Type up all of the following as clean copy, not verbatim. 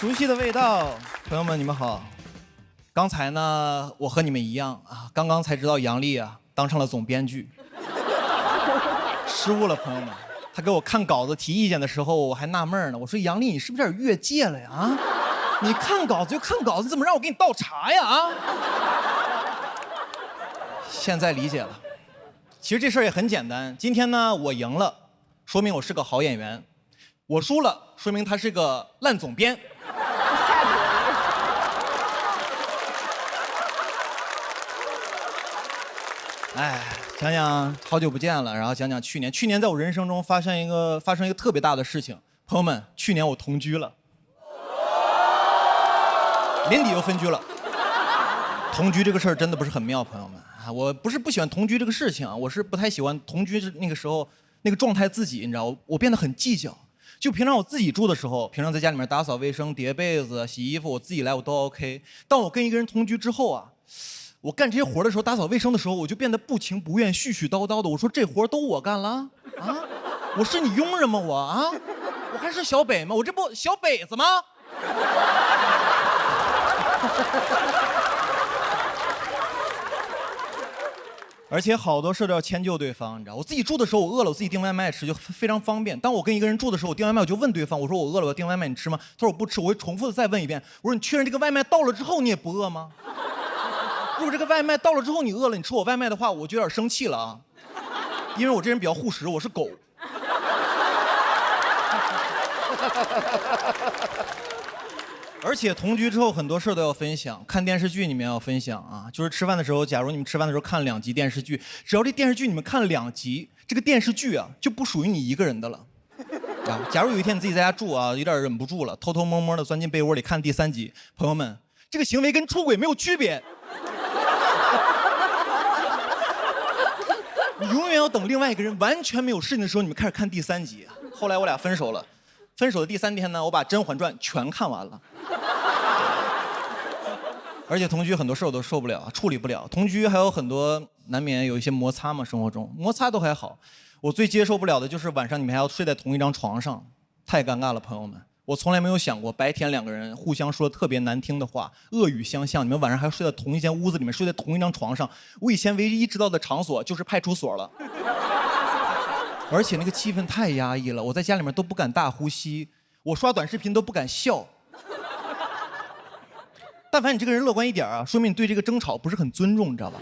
熟悉的味道，朋友们，你们好。刚才呢，我和你们一样啊，刚刚才知道杨笠啊当上了总编剧，失误了，朋友们。他给我看稿子提意见的时候，我还纳闷呢，我说杨笠，你是不是有点越界了呀？啊，你看稿子就看稿子，怎么让我给你倒茶呀？啊！现在理解了。其实这事儿也很简单，今天呢我赢了，说明我是个好演员；我输了，说明他是个烂总编。哎，讲讲好久不见了，然后讲讲去年。去年在我人生中发生一个特别大的事情，朋友们，去年我同居了，年底又分居了。同居这个事儿真的不是很妙，朋友们啊，我不是不喜欢同居这个事情啊，我是不太喜欢同居那个时候那个状态自己，你知道，我变得很计较。就平常我自己住的时候，平常在家里面打扫卫生、叠被子、洗衣服，我自己来我都 OK。当我跟一个人同居之后啊，我干这些活的时候，打扫卫生的时候，我就变得不情不愿、絮絮叨叨的。我说这活都我干了啊，我是你佣人吗？我啊，我还是小北吗？我这不小北子吗？而且好多事都要迁就对方，你知道，我自己住的时候我饿了，我自己订外卖吃就非常方便。当我跟一个人住的时候，我订外卖我就问对方，我说我饿了，我订外卖你吃吗？他说我不吃，我会重复的再问一遍，我说你确认这个外卖到了之后你也不饿吗？如果这个外卖到了之后你饿了，你吃我外卖的话，我就有点生气了啊，因为我这人比较护食，我是狗。而且同居之后很多事都要分享，看电视剧你们要分享啊，就是吃饭的时候，假如你们吃饭的时候看2集电视剧，只要这电视剧你们看了2集，这个电视剧啊就不属于你一个人的了。啊，假如有一天你自己在家住啊，有点忍不住了，偷偷摸摸的钻进被窝里看第3集，朋友们，这个行为跟出轨没有区别。你永远要等另外一个人完全没有事情的时候，你们开始看第3集。后来我俩分手了，分手的第3天呢，我把《甄嬛传》全看完了。而且同居很多事我都受不了，处理不了。同居还有很多难免有一些摩擦嘛，生活中摩擦都还好，我最接受不了的就是晚上你们还要睡在同一张床上，太尴尬了，朋友们。我从来没有想过白天2个人互相说特别难听的话，恶语相向，你们晚上还要睡在同一间屋子里面，睡在同一张床上。我以前唯一知道的场所就是派出所了。而且那个气氛太压抑了，我在家里面都不敢大呼吸，我刷短视频都不敢笑。但凡你这个人乐观一点啊，说明你对这个争吵不是很尊重，你知道吧？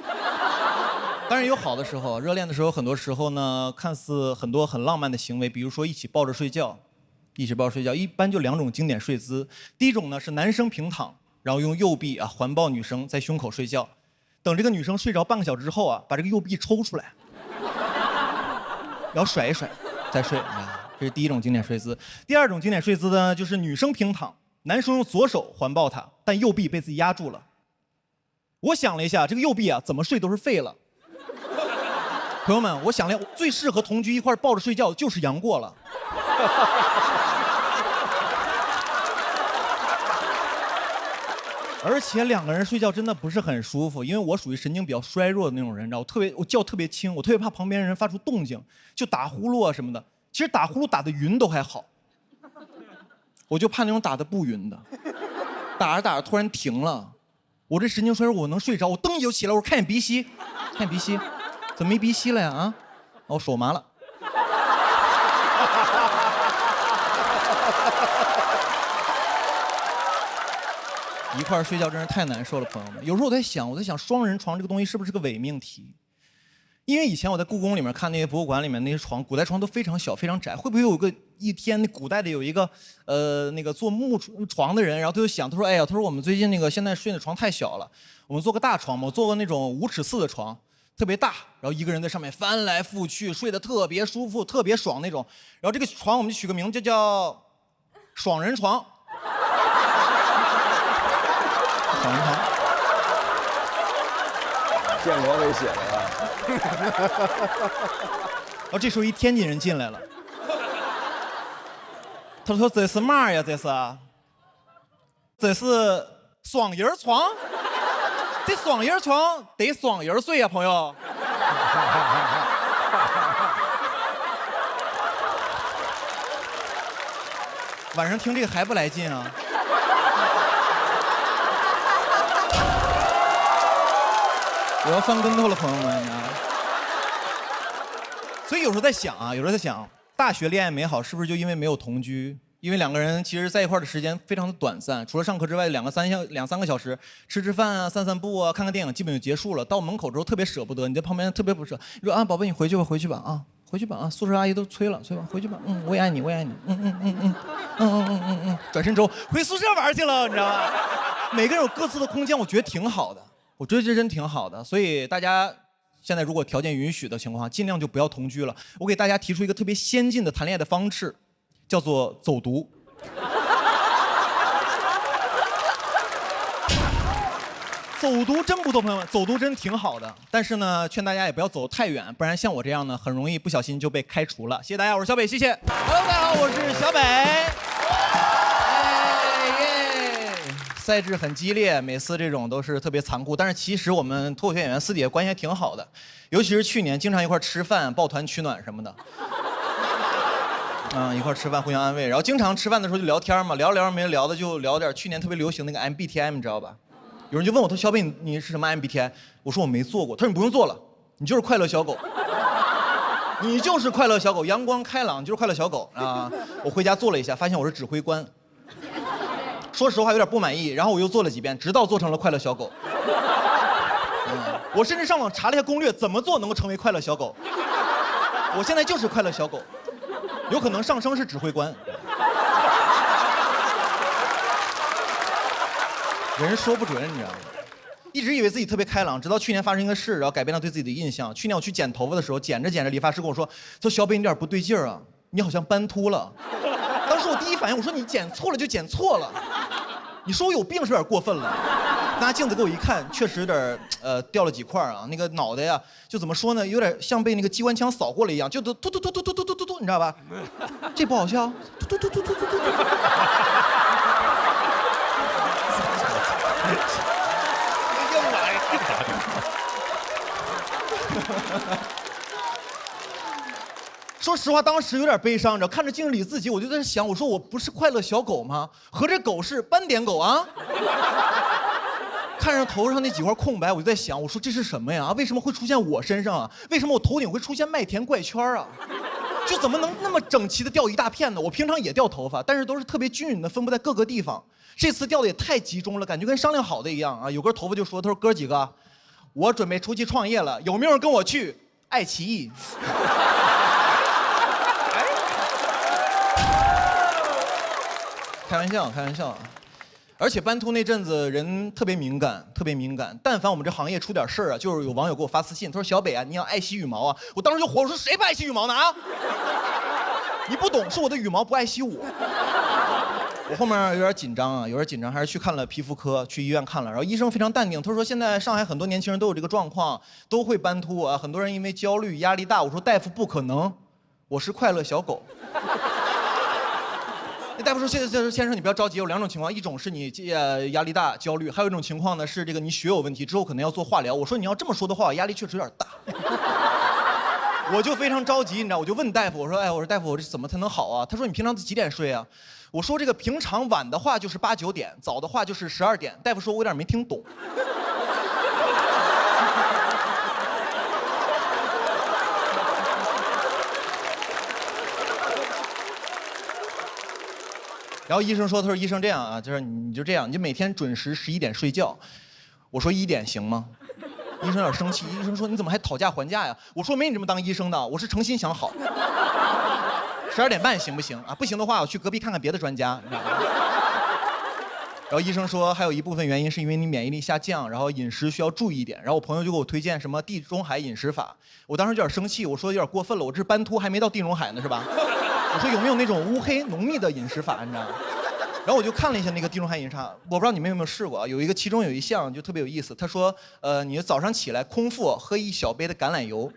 当然有好的时候，热恋的时候，很多时候呢，看似很多很浪漫的行为，比如说一起抱着睡觉，一般就2种经典睡姿。第一种呢是男生平躺，然后用右臂啊环抱女生在胸口睡觉，等这个女生睡着半个小时之后啊，把这个右臂抽出来，然后甩一甩再睡啊，这是第一种经典睡姿。第2种经典睡姿呢，就是女生平躺，男生用左手环抱她，但右臂被自己压住了。我想了一下，这个右臂啊怎么睡都是废了。朋友们，我想了，最适合同居一块抱着睡觉就是杨过了。而且2个人睡觉真的不是很舒服，因为我属于神经比较衰弱的那种人，你知道，我觉特别轻，我特别怕旁边人发出动静，就打呼噜啊什么的。其实打呼噜打得匀都还好，我就怕那种打得不匀的，打着打着突然停了，我这神经衰弱，我能睡着，我噔一就起来，我说看眼鼻息，看眼鼻息，怎么没鼻息了呀？啊，我手麻了。一块睡觉真是太难受了，朋友们。有时候我在想双人床这个东西是不是个伪命题？因为以前我在故宫里面看那些博物馆里面那些床，古代床都非常小非常窄，会不会有一天那古代的有一个那个做木床的人，然后他就想，他说哎呀，他说我们最近那个现在睡的床太小了，我们做个大床嘛，我做个那种5尺4的床，特别大，然后一个人在上面翻来覆去，睡得特别舒服特别爽那种。然后这个床我们就取个名字叫爽人床。爽人床。建国给写的呀。然后这时候一天津人进来了，他说这是嘛呀？这是双人床，这双人床得双人睡呀，朋友。晚上听这个还不来劲啊？我要翻跟头了，朋友们。所以有时候在想啊，大学恋爱美好是不是就因为没有同居？因为两个人其实在一块儿的时间非常的短暂，除了上课之外，两三个小时，吃饭啊，散步啊，看看电影，基本就结束了。到门口之后特别舍不得，你在旁边特别不舍。你说啊，宝贝，你回去吧啊，回去吧啊，宿舍阿姨都催了，回去吧。我也爱你，转身之后回宿舍玩去了，你知道吗？每个人有各自的空间，我觉得挺好的，我觉得这真挺好的。所以大家现在如果条件允许的情况下，尽量就不要同居了。我给大家提出一个特别先进的谈恋爱的方式。叫做走读。走读真不错，朋友们，走读真挺好的。但是呢，劝大家也不要走太远，不然像我这样呢，很容易不小心就被开除了。谢谢大家，我是小北，谢谢。Hello， 大家好，我是小北。赛制很激烈，每次这种都是特别残酷。但是其实我们脱口秀演员私底下关系还挺好的，尤其是去年经常一块吃饭、抱团取暖什么的。一块吃饭互相安慰，然后经常吃饭的时候就聊天嘛，聊着没人聊的就聊点去年特别流行那个 MBTI， 你知道吧？有人就问我，他说小北你是什么 MBTI？ 我说我没做过。他说你不用做了，你就是快乐小狗，你就是快乐小狗，阳光开朗，就是快乐小狗啊！我回家做了一下，发现我是指挥官，说实话有点不满意，然后我又做了几遍，直到做成了快乐小狗。我甚至上网查了一下攻略，怎么做能够成为快乐小狗？我现在就是快乐小狗。有可能上升是指挥官，人说不准，你知道吗？一直以为自己特别开朗，直到去年发生一个事，然后改变了对自己的印象。去年我去剪头发的时候，剪着理发师跟我说小北你有点不对劲儿啊，你好像斑秃了。当时我第一反应我说你剪错了就剪错了，你说我有病是有点过分了。拿镜子给我一看，确实有点掉了几块啊，那个脑袋呀，就怎么说呢，有点像被那个机关枪扫过了一样，就突，你知道吧？这不好笑，突。又来。说实话，当时有点悲伤，你知道，看着镜子里自己，我就在想，我说我不是快乐小狗吗？和这狗是斑点狗啊？看着头上那几块空白，我就在想，我说这是什么呀？为什么会出现我身上啊？为什么我头顶会出现麦田怪圈啊？就怎么能那么整齐的掉一大片呢？我平常也掉头发，但是都是特别均匀的分布在各个地方。这次掉的也太集中了，感觉跟商量好的一样啊！有根头发就说，他说哥几个，我准备出去创业了，有没有人跟我去爱奇艺？开玩笑。而且斑秃那阵子人特别敏感，但凡我们这行业出点事儿啊，就是有网友给我发私信，他说小北啊，你要爱惜羽毛啊，我当时就火，我说谁不爱惜羽毛呢啊？你不懂，是我的羽毛不爱惜我。我后面有点紧张，还是去看了皮肤科，去医院看了，然后医生非常淡定，他说现在上海很多年轻人都有这个状况，都会斑秃啊，很多人因为焦虑压力大。我说大夫不可能，我是快乐小狗。那大夫说：“先生，你不要着急，有两种情况，一种是你压力大、焦虑，还有一种情况呢是这个你血有问题，之后可能要做化疗。”我说：“你要这么说的话，我压力确实有点大。”我就非常着急，你知道，我就问大夫，我说：“我说大夫，我这怎么才能好啊？”他说：“你平常几点睡啊？”我说：“这个平常晚的话就是8、9点，早的话就是12点。”大夫说：“我有点没听懂。”然后医生说：“他说医生这样啊，就是你就这样，你就每天准时11点睡觉。”我说1点行吗？医生有点生气，医生说：“你怎么还讨价还价呀？”我说：“没你这么当医生的，我是诚心想好。12点半行不行啊？不行的话，我去隔壁看看别的专家。”你知道吗？然后医生说，还有一部分原因是因为你免疫力下降，然后饮食需要注意一点。然后我朋友就给我推荐什么地中海饮食法，我当时有点生气，我说有点过分了，我这斑秃还没到地中海呢，是吧？我说有没有那种乌黑浓密的饮食法，你知道吗？然后我就看了一下那个地中海饮食法，我不知道你们有没有试过啊？其中有一项就特别有意思，他说，你早上起来空腹喝1小杯的橄榄油，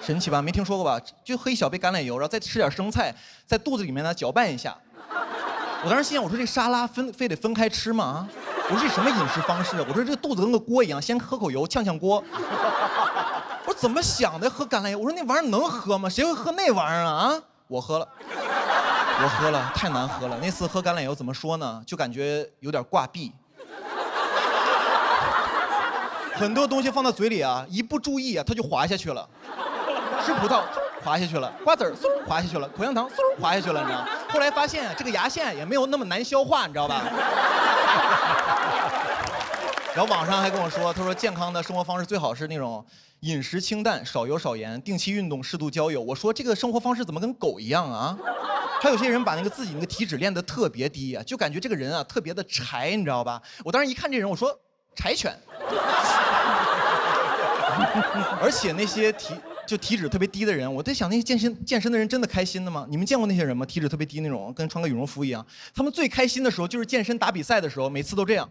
神奇吧？没听说过吧？就喝1小杯橄榄油，然后再吃点生菜，在肚子里面呢搅拌一下。我当时心想，我说这沙拉非得分开吃吗？啊？我说这什么饮食方式？我说这个肚子跟个锅一样，先喝口油呛锅。我说怎么想的喝橄榄油？我说那玩意儿能喝吗？谁会喝那玩意儿啊？我喝了，太难喝了。那次喝橄榄油怎么说呢？就感觉有点挂壁。很多东西放到嘴里啊，一不注意啊，它就滑下去了。吃葡萄滑下去了，瓜子儿滑下去了，口香糖滑下去了，你知道吗？后来发现啊，这个牙线也没有那么难消化，你知道吧？然后网上还跟我说，他说健康的生活方式最好是那种饮食清淡、少油少盐、定期运动、适度交友。我说这个生活方式怎么跟狗一样啊？还有些人把那个自己那个体脂练得特别低啊，就感觉这个人啊特别的柴，你知道吧？我当时一看这人，我说柴犬。而且那些体脂特别低的人，我在想那些健身的人真的开心的吗？你们见过那些人吗？体脂特别低那种，跟穿个羽绒服一样。他们最开心的时候就是健身打比赛的时候，每次都这样。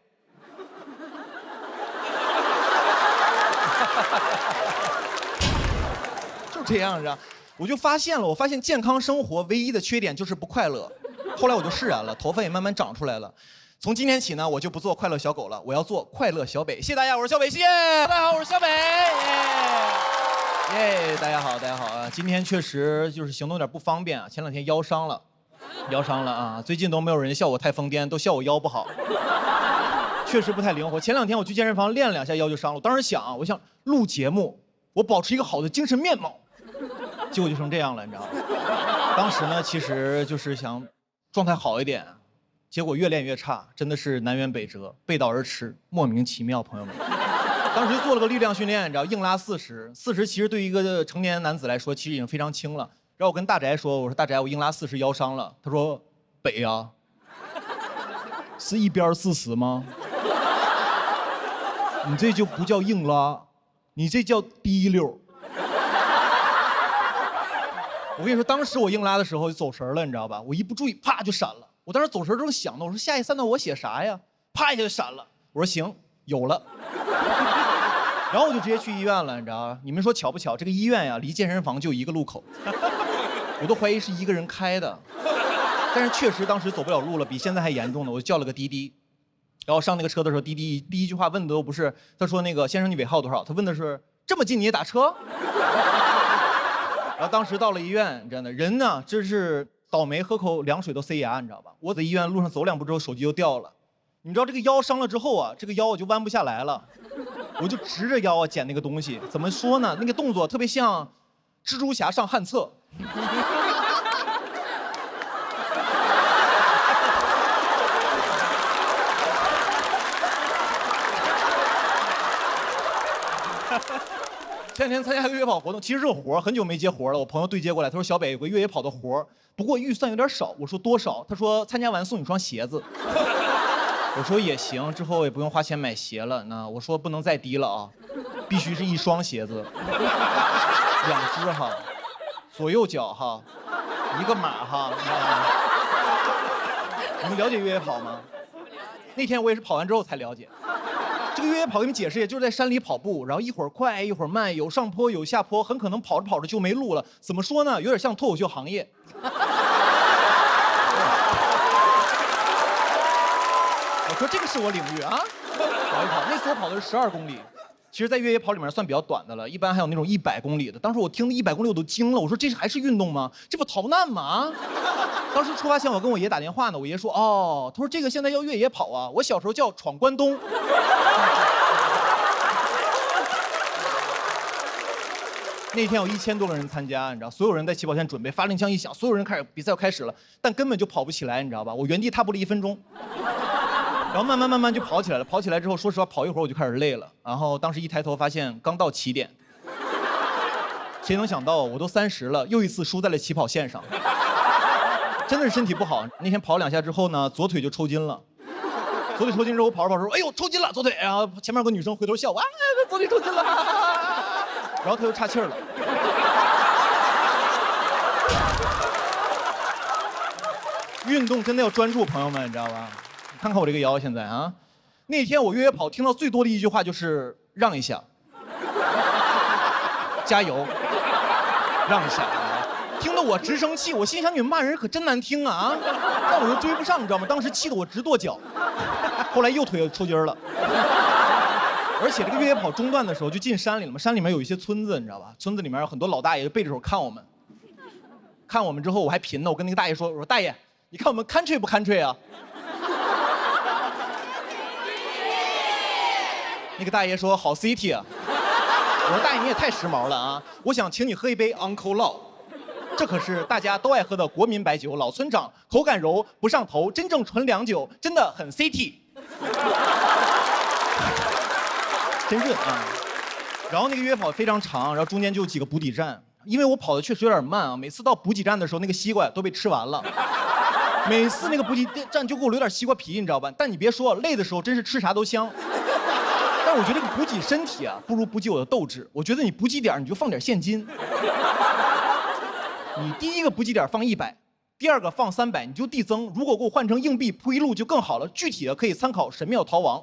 就这样着，我就发现健康生活唯一的缺点就是不快乐。后来我就释然了，头发也慢慢长出来了。从今天起呢，我就不做快乐小狗了，我要做快乐小北。谢谢大家，我是小北，谢谢大家好，我是小北，耶，大家好，大家好啊！今天确实就是行动有点不方便啊，前2天腰伤了啊，最近都没有人笑我太疯癫，都笑我腰不好，确实不太灵活。前2天我去健身房练了2下腰就伤了，我当时想，我想录节目，我保持一个好的精神面貌，结果就成这样了，你知道吗？当时呢，其实就是想状态好一点。结果越练越差，真的是南辕北辙，背道而驰，莫名其妙，朋友们。当时做了个力量训练，你知道，硬拉40其实对于一个成年男子来说，其实已经非常轻了。然后我跟大宅说，我说大宅，我硬拉40腰伤了。他说，北啊，是一边40吗？你这就不叫硬拉，你这叫滴溜。我跟你说，当时我硬拉的时候就走神了，你知道吧？我一不注意，啪就闪了。我当时走神正想呢，我说下一3段我写啥呀？啪一下就闪了。我说行，有了。然后我就直接去医院了，你知道吗？你们说巧不巧？这个医院呀，离健身房就1个路口，我都怀疑是一个人开的。但是确实当时走不了路了，比现在还严重呢。我就叫了个滴滴，然后上那个车的时候，滴滴第一句话问的都不是，他说那个先生你尾号多少？他问的是这么近你也打车？然后当时到了医院，真的人呢，真是。倒霉，喝口凉水都塞牙，你知道吧？我在医院路上走2步之后，手机就掉了。你知道这个腰伤了之后啊，这个腰我就弯不下来了，我就直着腰啊捡那个东西。怎么说呢？那个动作特别像蜘蛛侠上旱厕。前2天参加一个越野跑活动，其实是个活，很久没接活了。我朋友对接过来，他说小北有个越野跑的活，不过预算有点少。我说多少？他说参加完送你双鞋子。我说也行，之后也不用花钱买鞋了。那我说不能再低了啊，必须是1双鞋子，2只哈，左右脚哈，1个码哈。你们了解越野跑吗？那天我也是跑完之后才了解。这个越野跑给你们解释，也就是在山里跑步，然后一会儿快一会儿慢，有上坡有下坡，很可能跑着跑着就没路了。怎么说呢？有点像脱口秀行业。我说这个是我领域啊，跑一跑。那次我跑的是12公里，其实在越野跑里面算比较短的了，一般还有那种100公里的。当时我听100公里我都惊了，我说这还是运动吗？这不逃难吗？啊！当时出发前我跟我爷打电话呢，我爷说哦，他说这个现在要越野跑啊，我小时候叫闯关东。那天有1000多个人参加，你知道，所有人在起跑线准备，发令枪一响，所有人比赛要开始了，但根本就跑不起来，你知道吧？我原地踏步了1分钟，然后慢慢就跑起来了。跑起来之后，说实话，跑一会儿我就开始累了。然后当时一抬头发现刚到起点，谁能想到我都30了，又一次输在了起跑线上。真的是身体不好。那天跑2下之后呢，左腿就抽筋了。左腿抽筋之后，我跑着跑着说：“哎呦，抽筋了，左腿！”然后前面有个女生回头笑我：“啊，左腿抽筋了。”然后他又岔气儿了。运动真的要专注，朋友们，你知道吧？看看我这个腰现在啊。那天我越野跑听到最多的一句话就是“让一下”，加油，让一下。听得我直生气，我心想你们骂人可真难听啊！但我又追不上，你知道吗？当时气得我直跺脚。后来右腿又抽筋了。而且这个越野跑中段的时候就进山里了嘛，山里面有一些村子，你知道吧？村子里面有很多老大爷就背着手看我们。看我们之后我还贫呢，我跟那个大爷说：“我说大爷，你看我们看吹不看吹啊？”那个大爷说好 City 啊。我说大爷你也太时髦了啊！我想请你喝一杯 Uncle Lau， 这可是大家都爱喝的国民白酒，老村长，口感柔不上头，真正纯粮酒，真的很 City。真润啊！然后那个越野跑非常长，然后中间就有几个补给站，因为我跑的确实有点慢啊，每次到补给站的时候，那个西瓜都被吃完了。每次那个补给站就给我留点西瓜皮，你知道吧？但你别说，累的时候真是吃啥都香。但我觉得这个补给身体啊，不如补给我的斗志。我觉得你补给点你就放点现金。你第一个补给点放100，第二个放300，你就递增。如果给我换成硬币铺一路就更好了。具体的可以参考《神庙逃亡》。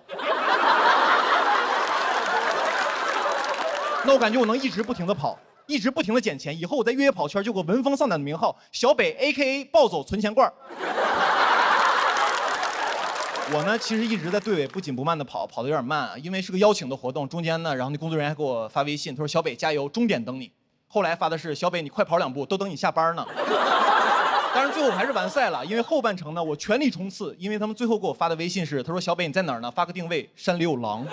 那我感觉我能一直不停的跑，一直不停的捡钱。以后我在越野跑圈就有个闻风丧胆的名号——小北 ，A.K.A. 暴走存钱罐。我呢，其实一直在队尾不紧不慢的跑，跑得有点慢啊，因为是个邀请的活动。中间呢，然后那工作人员还给我发微信，他说：“小北加油，终点等你。”后来发的是：“小北，你快跑2步，都等你下班呢。”当然最后我还是完赛了，因为后半程呢我全力冲刺，因为他们最后给我发的微信是：“他说小北你在哪儿呢？发个定位，山里有狼。”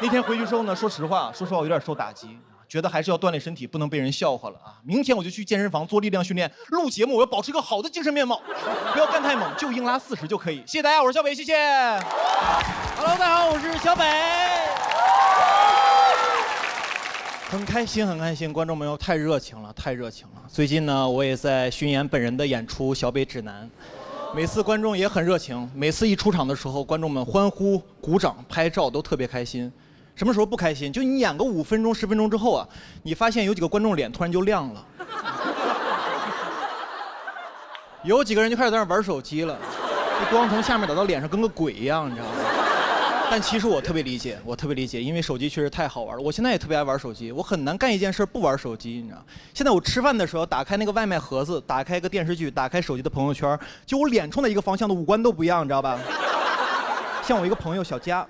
那天回去之后呢，说实话我有点受打击。觉得还是要锻炼身体，不能被人笑话了啊！明天我就去健身房做力量训练，录节目我要保持一个好的精神面貌，不要干太猛，就硬拉40就可以。谢谢大家，我是小北，谢谢。Hello， 大家好，我是小北。很开心，很开心，观众朋友太热情了，太热情了。最近呢，我也在巡演本人的演出《小北指南》，每次观众也很热情，每次一出场的时候，观众们欢呼、鼓掌、拍照都特别开心。什么时候不开心？就你演个5分钟、10分钟之后啊，你发现有几个观众脸突然就亮了，有几个人就开始在那玩手机了，这光从下面打到脸上跟个鬼一样，你知道吗？但其实我特别理解，因为手机确实太好玩了。我现在也特别爱玩手机，我很难干一件事不玩手机，你知道？现在我吃饭的时候，打开那个外卖盒子，打开一个电视剧，打开手机的朋友圈，就我脸冲的一个方向的五官都不一样，你知道吧？像我一个朋友小佳。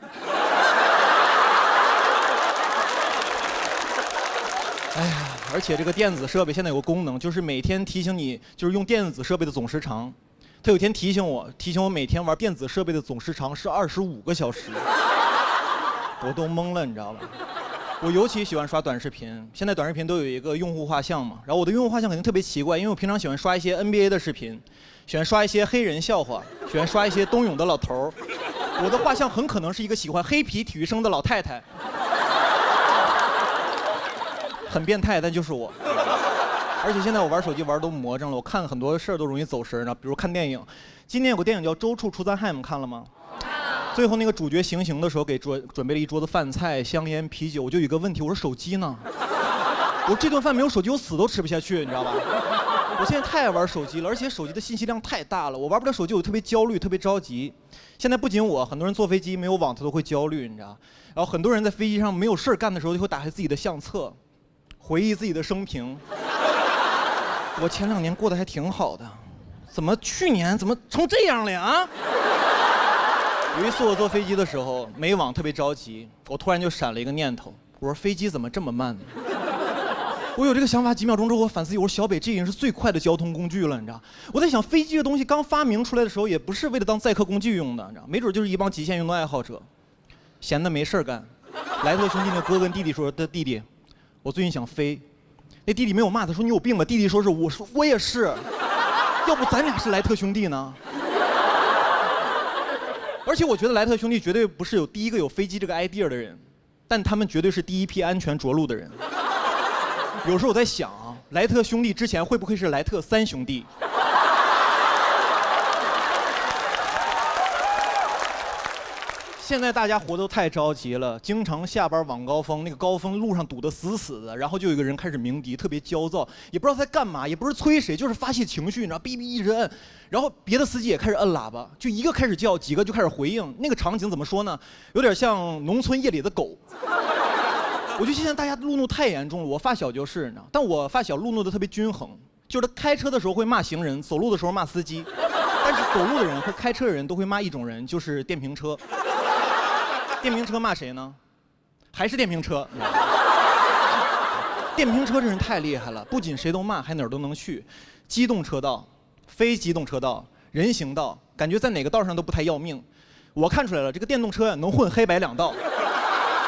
哎呀，而且这个电子设备现在有个功能，就是每天提醒你，就是用电子设备的总时长。他有天提醒我每天玩电子设备的总时长是25个小时，我都懵了，你知道吧？我尤其喜欢刷短视频，现在短视频都有一个用户画像嘛，然后我的用户画像肯定特别奇怪，因为我平常喜欢刷一些 NBA 的视频，喜欢刷一些黑人笑话，喜欢刷一些冬泳的老头儿，我的画像很可能是一个喜欢黑皮体育生的老太太。很变态，但就是我。而且现在我玩手机玩都魔怔了，我看很多事儿都容易走神呢。比如看电影，今年有个电影叫《周处除三害》，你们看了吗？最后那个主角行刑的时候给准备了一桌子饭菜、香烟、啤酒，我就有一个问题，我说手机呢？我说这顿饭没有手机我死都吃不下去，你知道吧？我现在太爱玩手机了，而且手机的信息量太大了，我玩不了手机我特别焦虑，特别着急。现在不仅我，很多人坐飞机没有网他都会焦虑，你知道？然后很多人在飞机上没有事干的时候就会打开自己的相册。回忆自己的生平，我前2年过得还挺好的，怎么去年怎么成这样了呀？啊！有一次我坐飞机的时候没网，特别着急，我突然就闪了一个念头，我说飞机怎么这么慢呢？我有这个想法几秒钟之后，我反思，我说小北这已经是最快的交通工具了，你知道？我在想飞机这东西刚发明出来的时候，也不是为了当载客工具用的，你知道？没准就是一帮极限运动爱好者，闲的没事干。莱特兄弟的哥跟弟弟说：“的弟弟。”我最近想飞，那弟弟没有骂他，说你有病吧？弟弟说是，我说我也是，要不咱俩是莱特兄弟呢？而且我觉得莱特兄弟绝对不是第一个有飞机这个 idea 的人，但他们绝对是第一批安全着陆的人。有时候我在想啊，莱特兄弟之前会不会是莱特3兄弟？现在大家活都太着急了，经常下班晚高峰，那个高峰路上堵得死死的，然后就有一个人开始鸣笛，特别焦躁，也不知道在干嘛，也不是催谁，就是发泄情绪，你知道，哔哔一直摁，然后别的司机也开始摁喇叭，就一个开始叫，几个就开始回应，那个场景怎么说呢？有点像农村夜里的狗。我觉得现在大家路怒太严重了，我发小就是，你知道，但我发小路怒的特别均衡，就是他开车的时候会骂行人，走路的时候骂司机，但是走路的人和开车的人都会骂一种人，就是电瓶车。电瓶车骂谁呢？还是电瓶车。电瓶车这人太厉害了，不仅谁都骂，还哪儿都能去。机动车道、非机动车道，人行道，感觉在哪个道上都不太要命。我看出来了，这个电动车呀能混黑白两道。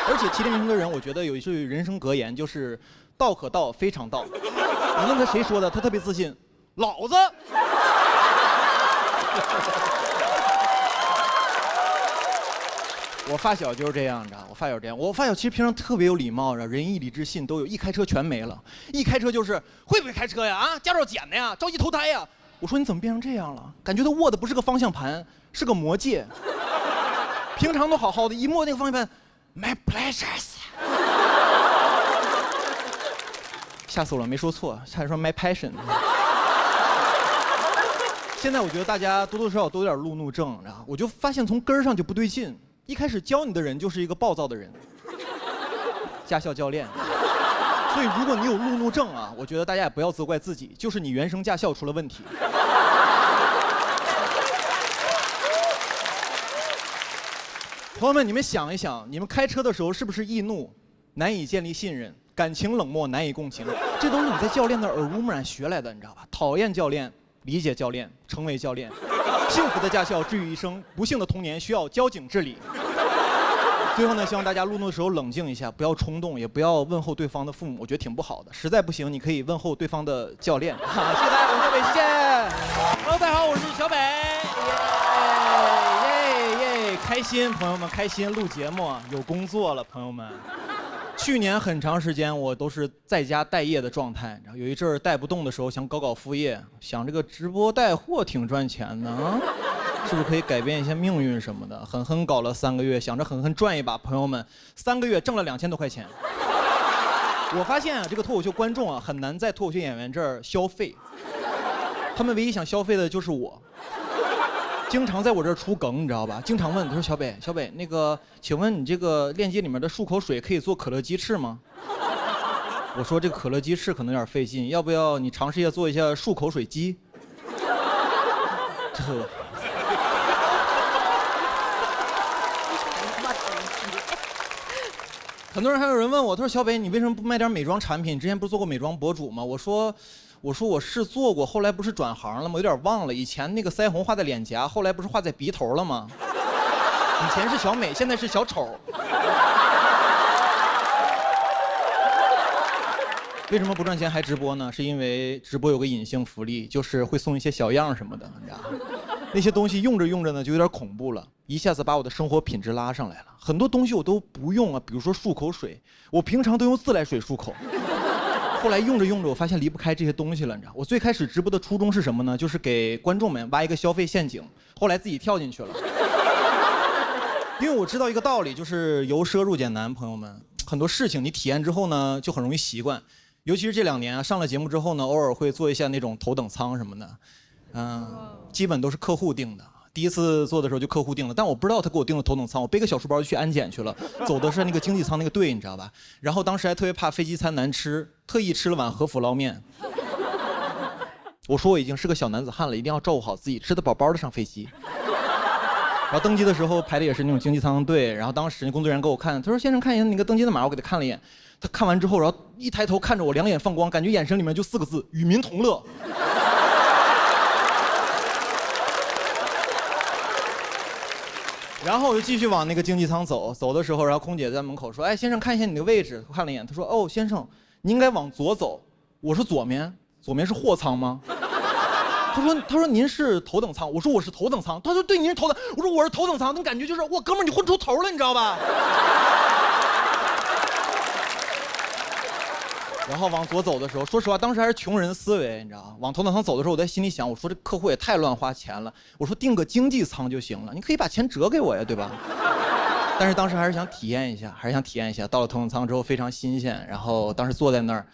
而且骑电瓶车的人，我觉得有一句人生格言，就是“道可道，非常道”。你问他谁说的，他特别自信，老子。我发小就是这样，你知道？我发小这样，我发小其实平常特别有礼貌，仁义礼智信都有，一开车全没了。一开车就是会不会开车呀？啊，驾照捡的呀？着急投胎呀？我说你怎么变成这样了？感觉他握的不是个方向盘，是个魔戒。平常都好好的，一摸那个方向盘 ，My pleasures。吓死我了，没说错，差点说 My passion。现在我觉得大家多多少少都有点路怒症，然后我就发现从根儿上就不对劲。一开始教你的人就是一个暴躁的人，驾校教练。所以如果你有路怒症啊，我觉得大家也不要责怪自己，就是你原生驾校出了问题。朋友们，你们想一想，你们开车的时候是不是易怒，难以建立信任，感情冷漠，难以共情？这都是你在教练的耳濡目染学来的，你知道吧？讨厌教练，理解教练，成为教练。幸福的驾校治愈一生，不幸的童年需要交警治理。最后呢，希望大家路怒的时候冷静一下，不要冲动，也不要问候对方的父母，我觉得挺不好的。实在不行，你可以问候对方的教练。谢谢大家，我是小北，谢谢。Hello， 大家好，我是小北。耶，开心，朋友们开心，录节目有工作了，朋友们。去年很长时间我都是在家待业的状态，然后有一阵儿带不动的时候，想搞副业，想这个直播带货挺赚钱的啊，是不是可以改变一下命运什么的？狠狠搞了3个月，想着狠狠赚一把，朋友们，3个月挣了2000多块钱。我发现啊，这个脱口秀观众啊，很难在脱口秀演员这儿消费，他们唯一想消费的就是我。经常在我这儿出梗，你知道吧？经常问他说：“小北，那个，请问你这个链接里面的漱口水可以做可乐鸡翅吗？”我说：“这个可乐鸡翅可能有点费劲，要不要你尝试一下做一下漱口水鸡？”这。很多人还有人问我，他说：“小北，你为什么不卖点美妆产品？之前不是做过美妆博主吗？”我说我是做过，后来不是转行了吗？有点忘了。以前那个腮红画在脸颊，后来不是画在鼻头了吗？以前是小美，现在是小丑。为什么不赚钱还直播呢？是因为直播有个隐性福利，就是会送一些小样什么的，你知道吗？那些东西用着用着呢，就有点恐怖了，一下子把我的生活品质拉上来了。很多东西我都不用啊，比如说漱口水，我平常都用自来水漱口。后来用着用着，我发现离不开这些东西了，你知道？我最开始直播的初衷是什么呢？就是给观众们挖一个消费陷阱，后来自己跳进去了。因为我知道一个道理，就是由奢入俭难，朋友们，很多事情你体验之后呢，就很容易习惯。尤其是这2年啊，上了节目之后呢，偶尔会做一下那种头等舱什么的，基本都是客户订的。第一次做的时候就客户订了，但我不知道他给我订了头等舱，我背个小书包就去安检去了，走的是那个经济舱那个队，你知道吧？然后当时还特别怕飞机餐难吃，特意吃了碗和府捞面。我说我已经是个小男子汉了，一定要照顾好自己，吃得饱饱的上飞机。然后登机的时候排的也是那种经济舱队，然后当时那工作人员给我看，他说：“先生，看一下那个登机的码。”我给他看了一眼，他看完之后，然后一抬头看着我，两眼放光，感觉眼神里面就4个字：与民同乐。然后我就继续往那个经济舱走，走的时候，然后空姐在门口说：“哎，先生，看一下你的位置。”我看了一眼，她说：“哦，先生，你应该往左走。”我说：“左面是货舱吗？”他说您是头等舱。我说我是头等舱。他说对，您是头等。我说我是头等舱。那感觉就是哇，哥们儿，你混出头了，你知道吧？然后往左走的时候，说实话，当时还是穷人思维，你知道吗？往头等舱走的时候，我在心里想，我说这客户也太乱花钱了。我说订个经济舱就行了，你可以把钱折给我呀，对吧？但是当时还是想体验一下，到了头等舱之后非常新鲜，然后当时坐在那儿。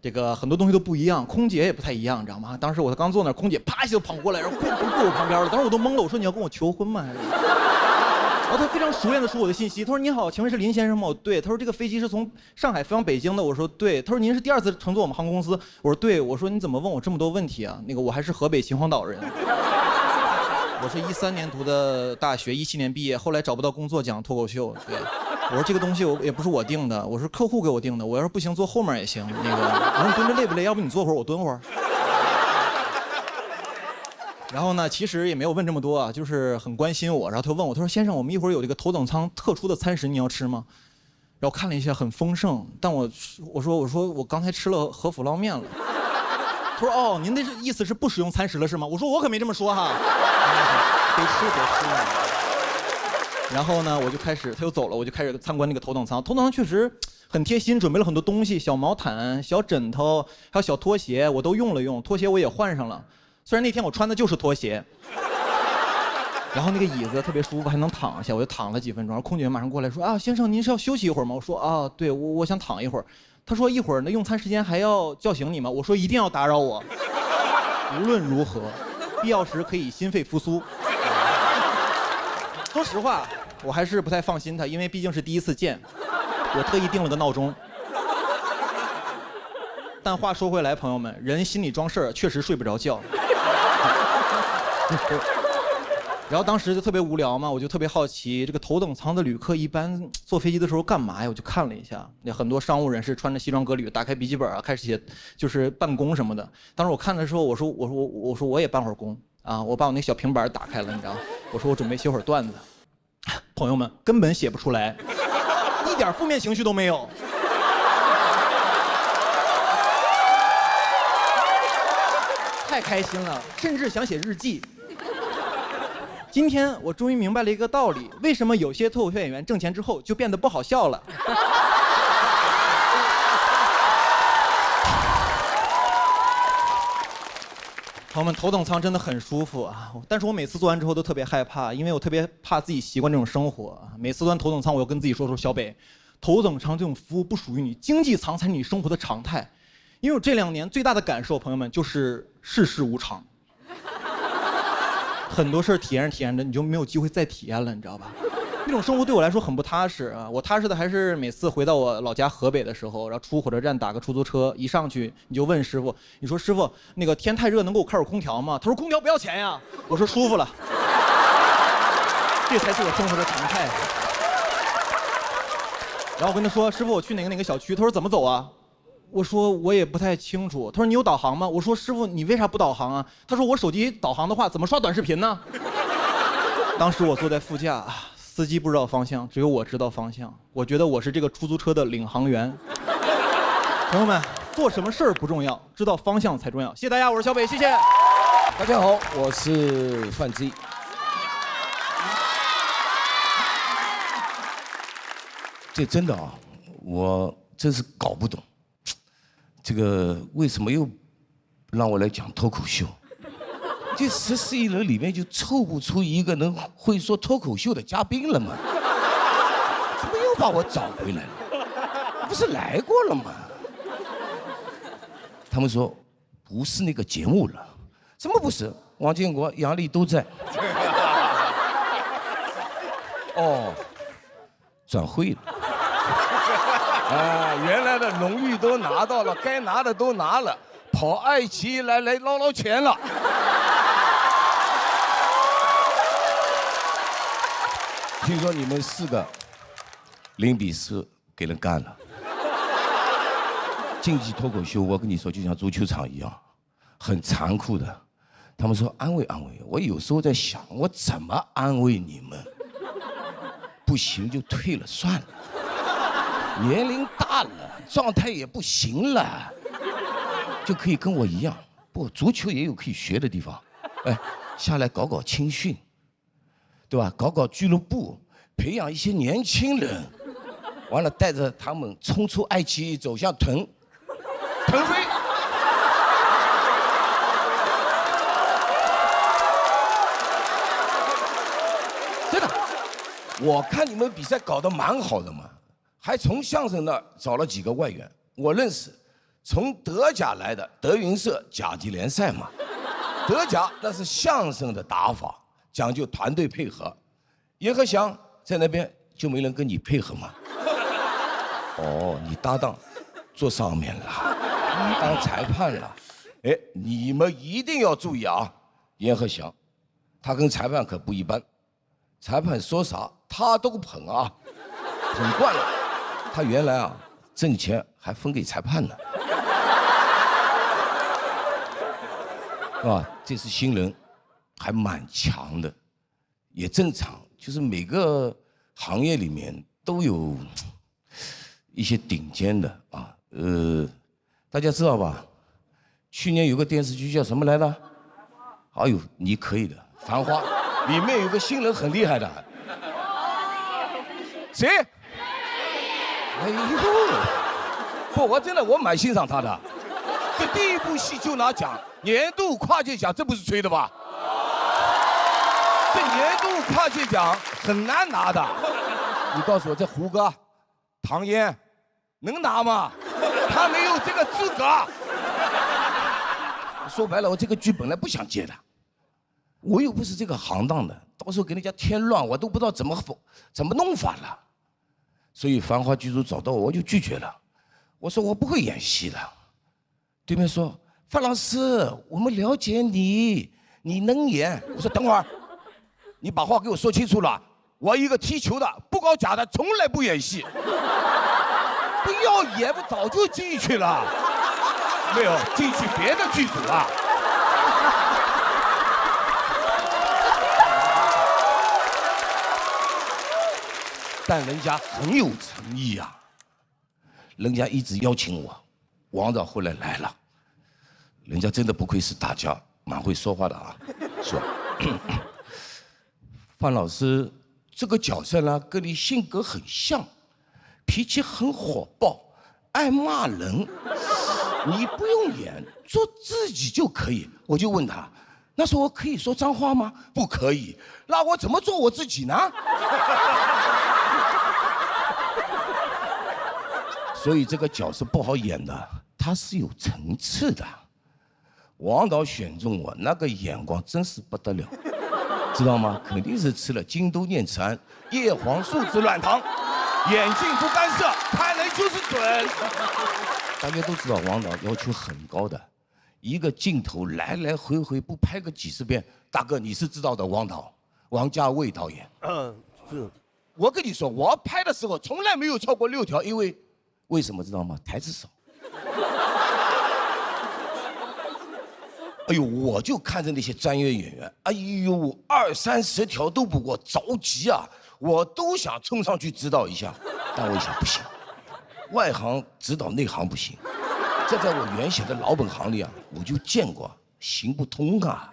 这个很多东西都不一样，空姐也不太一样，你知道吗？当时我刚坐那儿，空姐啪一下就跑过来，然后跪我旁边了。当时我都懵了，我说你要跟我求婚吗？然后他非常熟练的说我的信息，他说你好，请问是林先生吗？我对。他说这个飞机是从上海飞往北京的，我说对。他说您是第2次乘坐我们航空公司，我说对。我说你怎么问我这么多问题啊？那个我还是河北秦皇岛人。我是13年读的大学，17年毕业，后来找不到工作讲脱口秀，对。我说这个东西也不是我定的，我是客户给我定的。我要是不行坐后面也行。那个我说你蹲着累不累？要不你坐会儿，我蹲会儿。然后呢，其实也没有问这么多啊，就是很关心我。然后他就问我，他说：“先生，我们一会儿有这个头等舱特殊的餐食，你要吃吗？”然后看了一下，很丰盛。但我说我刚才吃了和府捞面了。他说：“哦，您的意思是不使用餐食了是吗？”我说：“我可没这么说哈。”别吃。然后呢，他就走了，我就开始参观那个头等舱。头等舱确实很贴心，准备了很多东西，小毛毯、小枕头，还有小拖鞋，我都用了用。拖鞋我也换上了。虽然那天我穿的就是拖鞋，然后那个椅子特别舒服，还能躺下，我就躺了几分钟。然后空姐马上过来说：“啊，先生，您是要休息一会儿吗？”我说：“啊，对，我想躺一会儿。”他说：“一会儿那用餐时间还要叫醒你吗？”我说：“一定要打扰我。无论如何，必要时可以心肺复苏。”说实话，我还是不太放心他，因为毕竟是第一次见，我特意定了个闹钟。但话说回来，朋友们，人心里装事儿，确实睡不着觉。然后当时就特别无聊嘛，我就特别好奇，这个头等舱的旅客一般坐飞机的时候干嘛呀？我就看了一下，那很多商务人士穿着西装革履，打开笔记本啊，开始写，就是办公什么的。当时我看的时候，我说我也办会儿工啊，我把我那小平板打开了，你知道，我说我准备写会儿段子。朋友们根本写不出来，一点负面情绪都没有。太开心了，甚至想写日记。今天我终于明白了一个道理，为什么有些脱口秀演员挣钱之后就变得不好笑了。朋友们，头等舱真的很舒服啊，但是我每次坐完之后都特别害怕，因为我特别怕自己习惯这种生活。每次坐完头等舱，我要跟自己说小北，头等舱这种服务不属于你，经济舱才是你生活的常态。因为我这2年最大的感受，朋友们，就是世事无常。很多事儿体验着，你就没有机会再体验了，你知道吧？那种生活对我来说很不踏实啊。我踏实的还是每次回到我老家河北的时候，然后出火车站打个出租车，一上去你就问师傅，你说师傅，那个天太热能给我开会空调吗？他说空调不要钱呀。我说舒服了，这才是我生活的常态。然后我跟他说，师傅，我去哪个小区？他说怎么走啊？我说我也不太清楚。他说你有导航吗？我说师傅，你为啥不导航啊？他说我手机导航的话，怎么刷短视频呢？当时我坐在副驾，司机不知道方向，只有我知道方向。我觉得我是这个出租车的领航员。朋友们，做什么事儿不重要，知道方向才重要。谢谢大家，我是小北，谢谢。大家好，我是范志毅。这真的啊，我真是搞不懂。这个为什么又让我来讲脱口秀？这14亿人里面就凑不出一个能会说脱口秀的嘉宾了吗？怎么又把我找回来了？不是来过了吗？他们说不是那个节目了，怎么不是？王建国、杨笠都在。哦，转会了。啊，原来的荣誉都拿到了，该拿的都拿了，跑爱奇艺来捞钱了。听说你们4个0-4给人干了。竞技脱口秀，我跟你说，就像足球场一样，很残酷的。他们说安慰安慰，我有时候在想，我怎么安慰你们？不行就退了算了。年龄大了，状态也不行了，就可以跟我一样。不，足球也有可以学的地方。哎，下来搞搞青训，对吧？搞搞俱乐部，培养一些年轻人，完了带着他们冲出爱奇艺，走向腾飞。真的，我看你们比赛搞得蛮好的嘛。还从相声那儿找了几个外援，我认识，从德甲来的德云社甲级联赛嘛。德甲那是相声的打法，讲究团队配合。阎鹤祥在那边就没人跟你配合嘛。哦，你搭档坐上面了，当裁判了。哎，你们一定要注意啊，阎鹤祥，他跟裁判可不一般，裁判说啥他都捧啊，捧惯了。他原来啊，挣钱还分给裁判呢，是吧？这是新人，还蛮强的，也正常。就是每个行业里面都有一些顶尖的啊。大家知道吧？去年有个电视剧叫什么来着？哎呦，你可以的，《繁花》里面有个新人很厉害的。谁？哎呦，不，我真的我蛮欣赏他的。这第一部戏就拿奖，年度跨界奖，这不是吹的吧？这年度跨界奖很难拿的。你告诉我，这胡歌、唐嫣能拿吗？他没有这个资格。说白了，我这个剧本来不想接的，我又不是这个行当的，到时候给人家添乱，我都不知道怎么弄法了。所以《繁花》剧组找到我，我就拒绝了。我说我不会演戏的。对面说：“范老师，我们了解你，你能演。”我说：“等会儿，你把话给我说清楚了。我一个踢球的，不搞假的，从来不演戏。不要演，我早就进去了。没有进去别的剧组了。”但人家很有诚意啊，人家一直邀请我。王导后来来了，人家真的不愧是大家，蛮会说话的啊。说，范老师这个角色呢，跟你性格很像，脾气很火爆，爱骂人。你不用演，做自己就可以。我就问他，那时候我可以说脏话吗？不可以。那我怎么做我自己呢？所以这个角色不好演的，他是有层次的。王导选中我，那个眼光真是不得了，知道吗？肯定是吃了京都念慈庵、叶黄素之软糖，眼镜不干涉，看人就是准。大家都知道王导要求很高的，一个镜头来来回回不拍个几十遍，大哥你是知道的，王家卫导演。是。我跟你说，我拍的时候从来没有超过6条，因为为什么知道吗？台词少。哎呦，我就看着那些专业演员，哎呦，20、30条都不过，着急啊！我都想冲上去指导一下，但我一想不行，外行指导内行不行。这在我原先的老本行里啊，我就见过，行不通啊。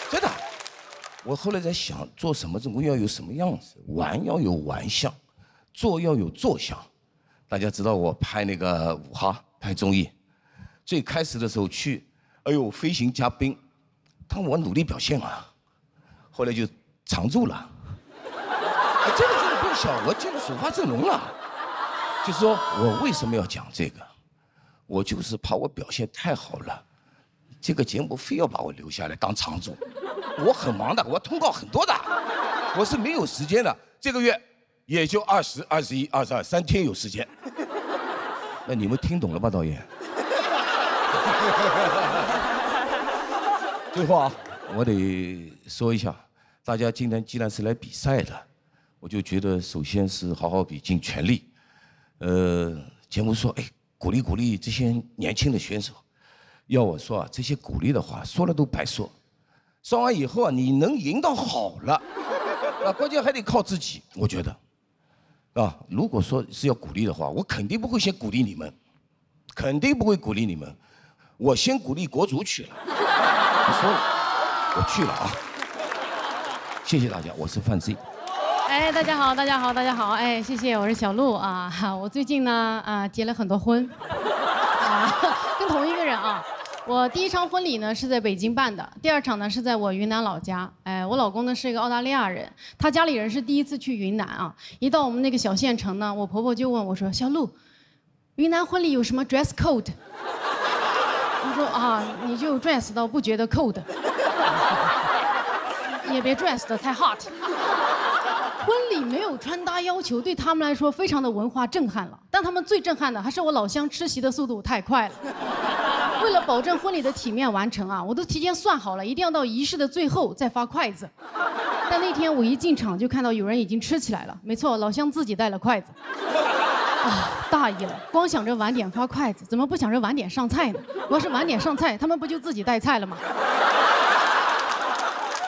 真的，我后来在想，做什么总要有什么样子，玩要有玩相。做要有做相，大家知道我拍那个武哈拍综艺，最开始的时候去，哎呦飞行嘉宾，但我努力表现啊，后来就常驻了，真的变小，我进入首发阵容了。就是说我为什么要讲这个，我就是怕我表现太好了，这个节目非要把我留下来当常驻，我很忙的，我通告很多的，我是没有时间的，这个月。也就20、21、22 3天有时间。那你们听懂了吧，导演？最后啊，我得说一下，大家今天既然是来比赛的，我就觉得首先是好好比，尽全力。节目说，哎，鼓励鼓励这些年轻的选手。要我说啊，这些鼓励的话说了都白说。说完以后啊，你能赢到好了，啊，关键还得靠自己，我觉得。啊，如果说是要鼓励的话，我肯定不会先鼓励你们，肯定不会鼓励你们，我先鼓励国足去了。我说了，我去了啊！谢谢大家，我是范 Z。哎，大家好，大家好，大家好！哎，谢谢，我是小鹿啊。我最近呢结了很多婚，跟同一个人啊。我第一场婚礼呢是在北京办的，第2场呢是在我云南老家。哎，我老公呢是一个澳大利亚人，他家里人是第一次去云南啊。一到我们那个小县城呢，我婆婆就问我说：“小鹿，云南婚礼有什么 dress code？” 我说啊，你就 dress 到不觉得 cold， 也别 dress 的太 hot。婚礼没有穿搭要求，对他们来说非常的文化震撼了。但他们最震撼的还是我老乡吃席的速度太快了。为了保证婚礼的体面完成啊，我都提前算好了，一定要到仪式的最后再发筷子。但那天我一进场就看到有人已经吃起来了，没错，老乡自己带了筷子。大意了，光想着晚点发筷子，怎么不想着晚点上菜呢？我要是晚点上菜，他们不就自己带菜了吗？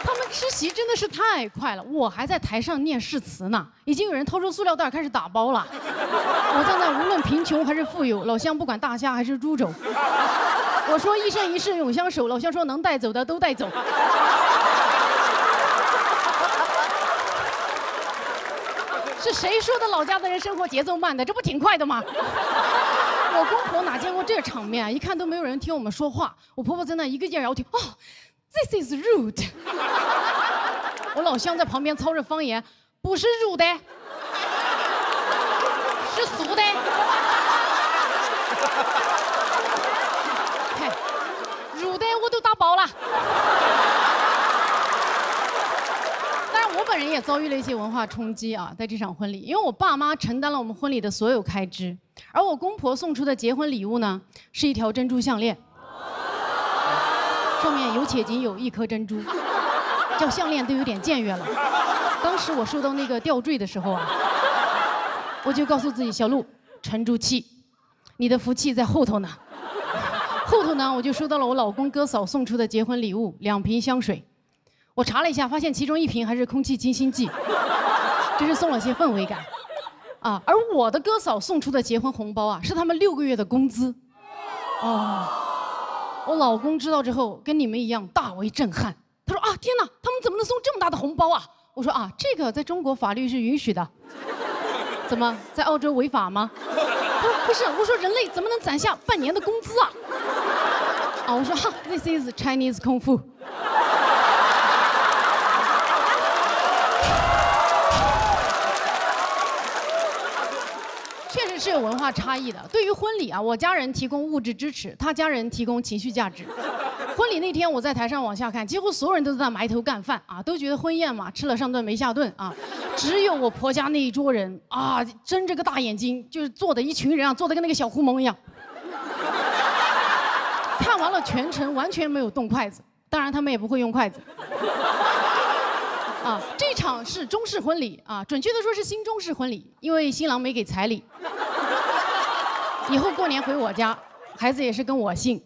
他们吃席真的是太快了，我还在台上念誓词呢，已经有人掏出塑料袋开始打包了。我在那无论贫穷还是富有，老乡不管大虾还是猪肘。我说一生一世永相守，老乡说能带走的都带走。是谁说的老家的人生活节奏慢的？这不挺快的吗？我公婆哪见过这场面啊？一看都没有人听我们说话。我婆婆在那一个劲摇头，哦 ，This is rude。我老乡在旁边操着方言，不是rude的，是俗的。嘿，rude的我都打包了。我本人也遭遇了一些文化冲击啊，在这场婚礼，因为我爸妈承担了我们婚礼的所有开支，而我公婆送出的结婚礼物呢，是一条珍珠项链，上面有且仅有1颗珍珠，叫项链都有点僭越了。当时我收到那个吊坠的时候啊，我就告诉自己，小鹿，沉住气，你的福气在后头呢。后头呢，我就收到了我老公哥嫂送出的结婚礼物，2瓶香水。我查了一下，发现其中1瓶还是空气清新剂，真是送了些氛围感，啊！而我的哥嫂送出的结婚红包啊，是他们6个月的工资，哦！我老公知道之后，跟你们一样大为震撼。他说啊，天哪，他们怎么能送这么大的红包啊？我说啊，这个在中国法律是允许的，怎么在澳洲违法吗？他说不是，我说人类怎么能攒下半年的工资啊？啊，我说哈 ，This is Chinese 功夫。确实是有文化差异的。对于婚礼啊，我家人提供物质支持，他家人提供情绪价值。婚礼那天，我在台上往下看，几乎所有人都在那埋头干饭啊，都觉得婚宴嘛，吃了上顿没下顿啊。只有我婆家那一桌人啊，睁着个大眼睛，就是坐的一群人啊，坐的跟那个小狐獴一样。看完了全程，完全没有动筷子，当然他们也不会用筷子。啊，这场是中式婚礼啊，准确的说是新中式婚礼，因为新郎没给彩礼。以后过年回我家，孩子也是跟我姓，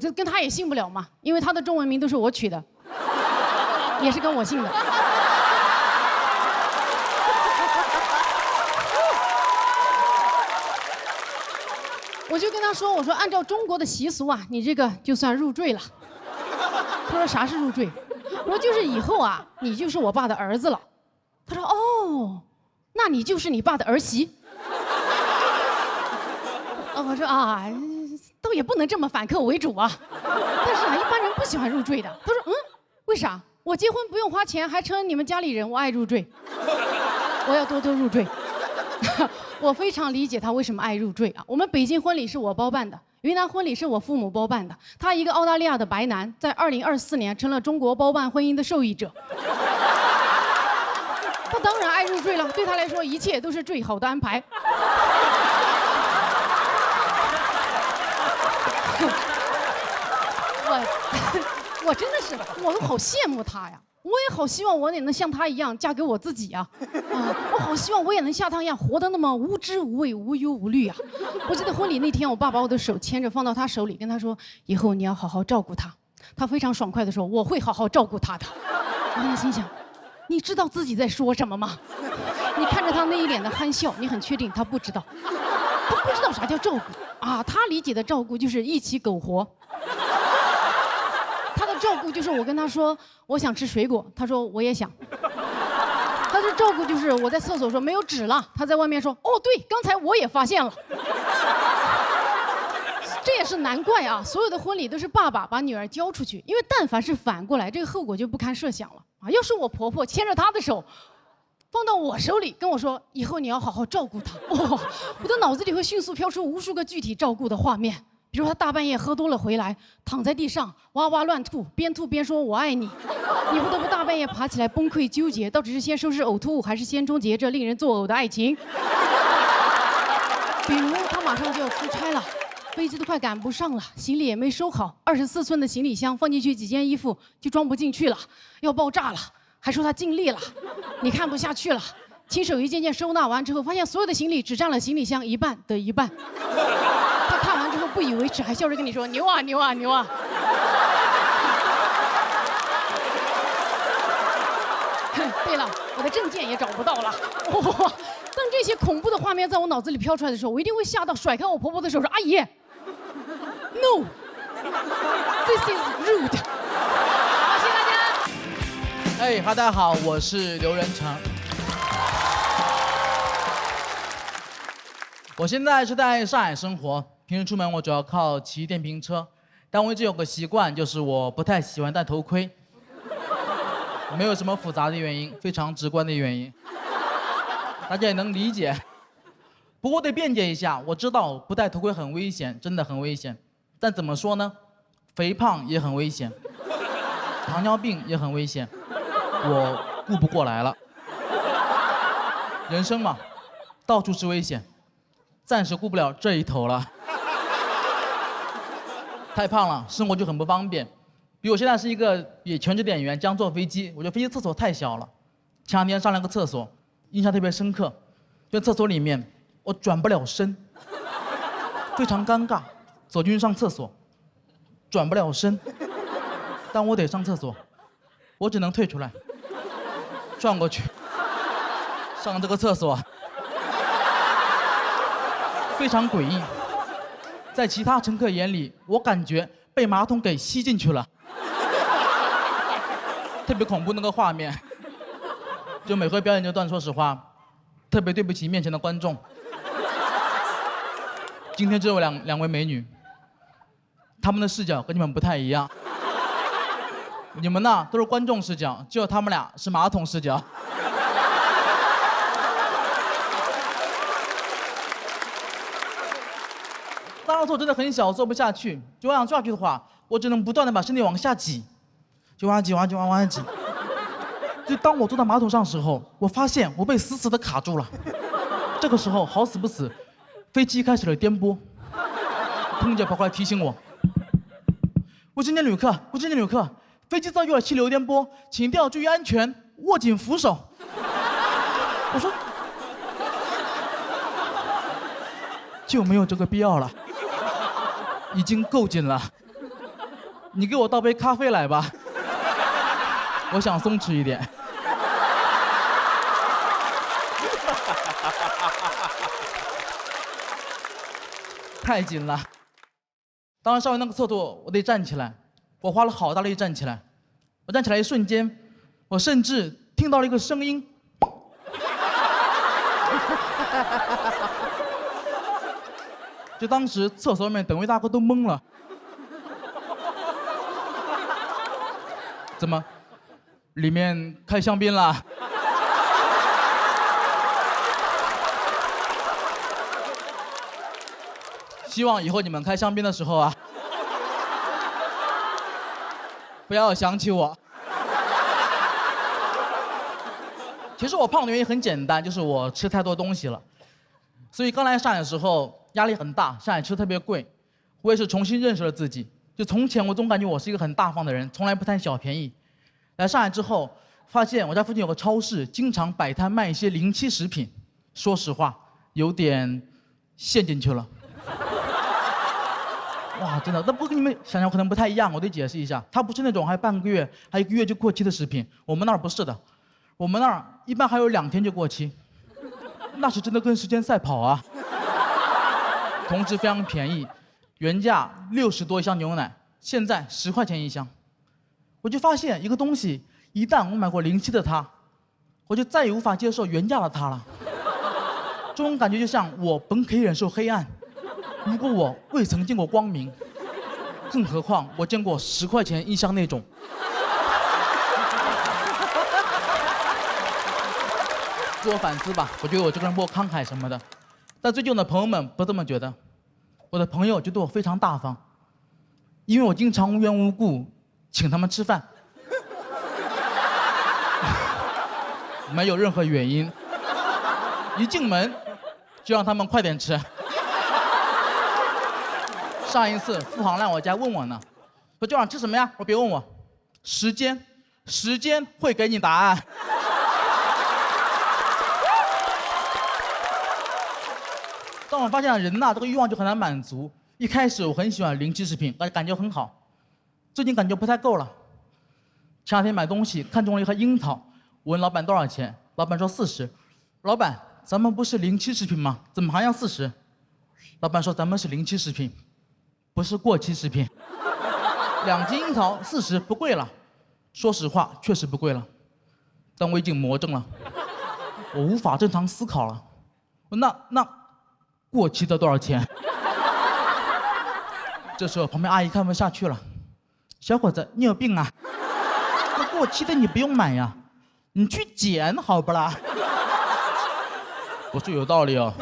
这跟他也姓不了嘛，因为他的中文名都是我取的，也是跟我姓的。我就跟他说，我说按照中国的习俗啊，你这个就算入赘了。他说啥是入赘？我说就是以后啊，你就是我爸的儿子了。他说哦，那你就是你爸的儿媳。我说啊，倒也不能这么反客为主啊。但是啊，一般人不喜欢入赘的。他说为啥？我结婚不用花钱，还成你们家里人，我爱入赘，我要多多入赘。我非常理解他为什么爱入赘啊。我们北京婚礼是我包办的。云南婚礼是我父母包办的，他一个澳大利亚的白男，在2024年成了中国包办婚姻的受益者。他当然爱入赘了，对他来说一切都是最好的安排。我真的是，我都好羡慕他呀。我也好希望我也能像他一样嫁给我自己啊！我好希望我也能像他一样活得那么无知无畏、无忧无虑啊！我记得婚礼那天，我爸把我的手牵着放到他手里，跟他说：“以后你要好好照顾他。”他非常爽快地说：“我会好好照顾他的。”我在心想，你知道自己在说什么吗？你看着他那一脸的憨笑，你很确定他不知道，他不知道啥叫照顾啊！他理解的照顾就是一起苟活。他的照顾就是我跟他说我想吃水果，他说我也想。他的照顾就是我在厕所说没有纸了，他在外面说哦对，刚才我也发现了。这也是难怪啊，所有的婚礼都是爸爸把女儿交出去，因为但凡是反过来，这个后果就不堪设想了啊！要是我婆婆牵着她的手放到我手里跟我说以后你要好好照顾她，我的脑子里会迅速飘出无数个具体照顾的画面。比如他大半夜喝多了回来，躺在地上哇哇乱吐，边吐边说我爱你，你不得不大半夜爬起来崩溃纠结，到底是先收拾呕吐物还是先终结这令人作呕的爱情。比如他马上就要出差了，飞机都快赶不上了，行李也没收好，24寸的行李箱放进去几件衣服就装不进去了，要爆炸了，还说他尽力了，你看不下去了，亲手一件件收纳完之后，发现所有的行李只占了行李箱一半的一半。他看完之后不以为耻，还笑着跟你说：“牛啊牛啊牛啊！”对了，我的证件也找不到了。哇！当这些恐怖的画面在我脑子里飘出来的时候，我一定会吓到，甩开我婆婆的手说：“阿姨 ，No， this is rude。”好，谢谢大家。哎，大家好，我是刘仁成。我现在是在上海生活，平时出门我主要靠骑电瓶车，但我一直有个习惯，就是我不太喜欢戴头盔。没有什么复杂的原因，非常直观的原因，大家也能理解。不过得辩解一下，我知道不戴头盔很危险，真的很危险。但怎么说呢？肥胖也很危险，糖尿病也很危险，我顾不过来了。人生嘛，到处是危险，暂时顾不了这一头了。太胖了，生活就很不方便。比如我现在是一个全职的演员，将坐飞机，我觉得飞机厕所太小了。前两天上了个厕所，印象特别深刻，就厕所里面我转不了身，非常尴尬。走进去上厕所，转不了身，但我得上厕所，我只能退出来，转过去，上这个厕所，非常诡异。在其他乘客眼里，我感觉被马桶给吸进去了。特别恐怖那个画面，就每回表演这段，说实话，特别对不起面前的观众。今天只有两位美女，她们的视角跟你们不太一样。你们呢都是观众视角，只有她们俩是马桶视角。当时我真的很小，坐不下去，就想坐下去的话，我只能不断的把身体往下挤。就往下挤，往下挤。就当我坐到马桶上的时候，我发现我被死死的卡住了。这个时候好死不死，飞机开始了颠簸。空姐跑过来提醒我：“卫生间旅客，飞机遭遇了气流颠簸，请一定要注意安全，握紧扶手。”我说：“就没有这个必要了，已经够紧了。你给我倒杯咖啡来吧。”我想松弛一点。太紧了。当时上完那个厕所，我得站起来，我花了好大力站起来。我站起来一瞬间，我甚至听到了一个声音。就当时厕所里面等位大哥都懵了。怎么？里面开香槟了？希望以后你们开香槟的时候啊，不要想起我。其实我胖的原因很简单，就是我吃太多东西了。所以刚来上海的时候压力很大，上海吃特别贵。我也是重新认识了自己。就从前我总感觉我是一个很大方的人，从来不贪小便宜。来上海之后，发现我家附近有个超市，经常摆摊卖一些临期食品。说实话，有点陷进去了。哇，真的，那不跟你们想象可能不太一样，我得解释一下。它不是那种还半个月、还1个月就过期的食品，我们那儿不是的，我们那儿一般还有2天就过期，那是真的跟时间赛跑啊。同时非常便宜，原价60多一箱牛奶，现在10块钱一箱。我就发现一个东西，一旦我买过临期的它，我就再也无法接受原价的它了。这种感觉就像我本可以忍受黑暗，如果我未曾见过光明，更何况我见过10块钱一箱那种。自我反思吧，我觉得我这个人不够慷慨什么的，但最近我的朋友们不这么觉得，我的朋友就对我非常大方，因为我经常无缘无故请他们吃饭，没有任何原因，一进门就让他们快点吃。上一次付航来我家问我呢，说今晚吃什么呀？我说别问我，时间会给你答案。但我发现人呐，这个欲望就很难满足。一开始我很喜欢临期食品，感觉很好，最近感觉不太够了。前两天买东西看中了一盒樱桃，我问老板多少钱，老板说40。老板，咱们不是临期食品吗？怎么还要40？老板说咱们是临期食品，不是过期食品。2斤樱桃40，不贵了。说实话，确实不贵了，但我已经魔怔了，我无法正常思考了。那过期的多少钱？这时候旁边阿姨看不下去了，小伙子，你有病啊？那过期的你不用买呀，你去捡好不啦？我说有道理哦。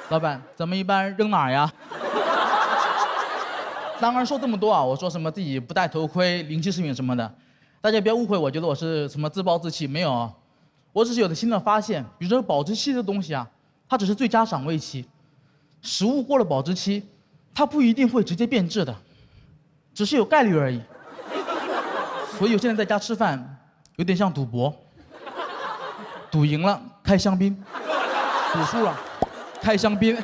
老板，咱们一般扔哪儿呀？当然说这么多啊，我说什么自己不戴头盔、临期食品什么的，大家不要误会，我觉得我是什么自暴自弃，没有啊。我只是有了新的发现，比如说保质期的东西啊，它只是最佳赏味期，食物过了保质期，它不一定会直接变质的，只是有概率而已。所以我现在在家吃饭，有点像赌博，赌赢了开香槟，赌输了开香槟。